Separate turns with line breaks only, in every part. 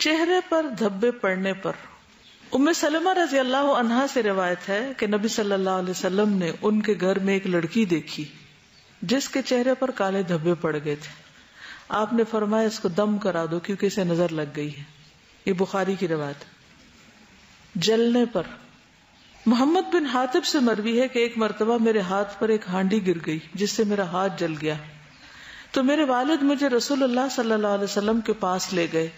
چہرے پر دھبے پڑنے پر ام سلمہ رضی اللہ عنہا سے روایت ہے کہ نبی صلی اللہ علیہ وسلم نے ان کے گھر میں ایک لڑکی دیکھی جس کے چہرے پر کالے دھبے پڑ گئے تھے. آپ نے فرمایا اس کو دم کرا دو کیونکہ اسے نظر لگ گئی ہے. یہ بخاری کی روایت. جلنے پر محمد بن حاتب سے مروی ہے کہ ایک مرتبہ میرے ہاتھ پر ایک ہانڈی گر گئی جس سے میرا ہاتھ جل گیا تو میرے والد مجھے رسول اللہ صلی اللہ علیہ وسلم کے پاس لے گئے.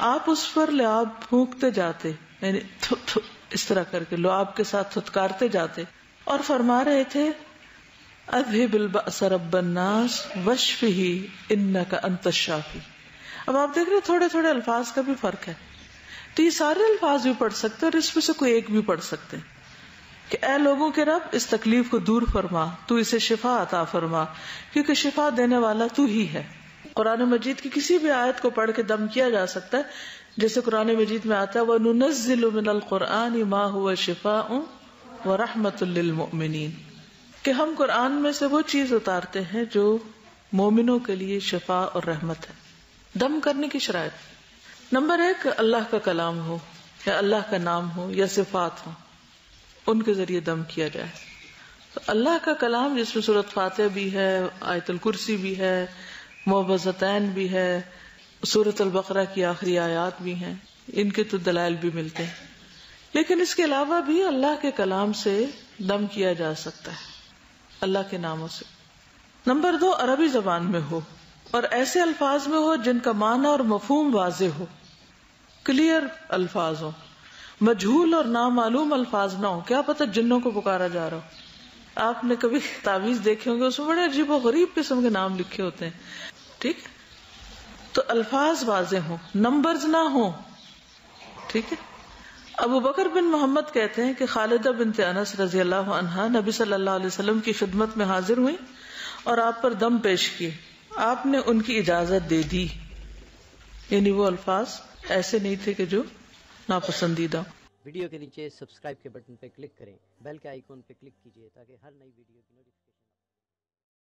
آپ اس پر لعاب پھونکتے جاتے, یعنی تھو تھو اس طرح کر کے لعاب کے ساتھ تھتکارتے جاتے اور فرما رہے تھے اذهب البأس رب الناس واشفه انك انت الشافی. اب آپ دیکھ رہے تھوڑے تھوڑے الفاظ کا بھی فرق ہے, تو یہ سارے الفاظ بھی پڑھ سکتے اور اس میں سے کوئی ایک بھی پڑھ سکتے کہ اے لوگوں کے رب اس تکلیف کو دور فرما, تو اسے شفا عطا فرما کیونکہ شفا دینے والا تو ہی ہے. قرآن مجید کی کسی بھی آیت کو پڑھ کے دم کیا جا سکتا ہے, جیسے قرآن مجید میں آتا ہے وَنُنَزِّلُ مِنَ الْقُرْآنِ مَا هُوَ شِفَاءٌ وَرَحْمَةٌ لِّلْمُؤْمِنِينَ کہ ہم قرآن میں سے وہ چیز اتارتے ہیں جو مومنوں کے لیے شفا اور رحمت ہے. دم کرنے کی شرائط نمبر 1, اللہ کا کلام ہو یا اللہ کا نام ہو یا صفات ہو, ان کے ذریعے دم کیا جائے. تو اللہ کا کلام جس میں سورۃ فاتحہ بھی ہے, آیت الکرسی بھی ہے, معوذتین بھی ہے, سورۃ البقرہ کی آخری آیات بھی ہیں, ان کے تو دلائل بھی ملتے ہیں. لیکن اس کے علاوہ بھی اللہ کے کلام سے دم کیا جا سکتا ہے, اللہ کے ناموں سے. نمبر 2, عربی زبان میں ہو اور ایسے الفاظ میں ہو جن کا معنی اور مفہوم واضح ہو, کلیئر الفاظ ہو, مجہول اور نامعلوم الفاظ نہ ہو. کیا پتہ جنوں کو پکارا جا رہا ہو. آپ نے کبھی تعویذ دیکھے ہوں گے, اس میں بڑے عجیب و غریب قسم کے نام لکھے ہوتے ہیں. ٹھیک, تو الفاظ واضح ہوں, نمبرز نہ ہوں. ٹھیک ہے. ابو بکر بن محمد کہتے ہیں کہ خالدہ بنت انس رضی اللہ عنہا نبی صلی اللہ علیہ وسلم کی خدمت میں حاضر ہوئی اور آپ پر دم پیش کیے. آپ نے ان کی اجازت دے دی, یعنی وہ الفاظ ایسے نہیں تھے کہ جو ناپسندیدہ.
ویڈیو کے نیچے سبسکرائب کے بٹن پہ کلک کریں, بیل کے آئیکن پہ کلک کیجیے تاکہ ہر نئی ویڈیو کی نوٹیفیکیشن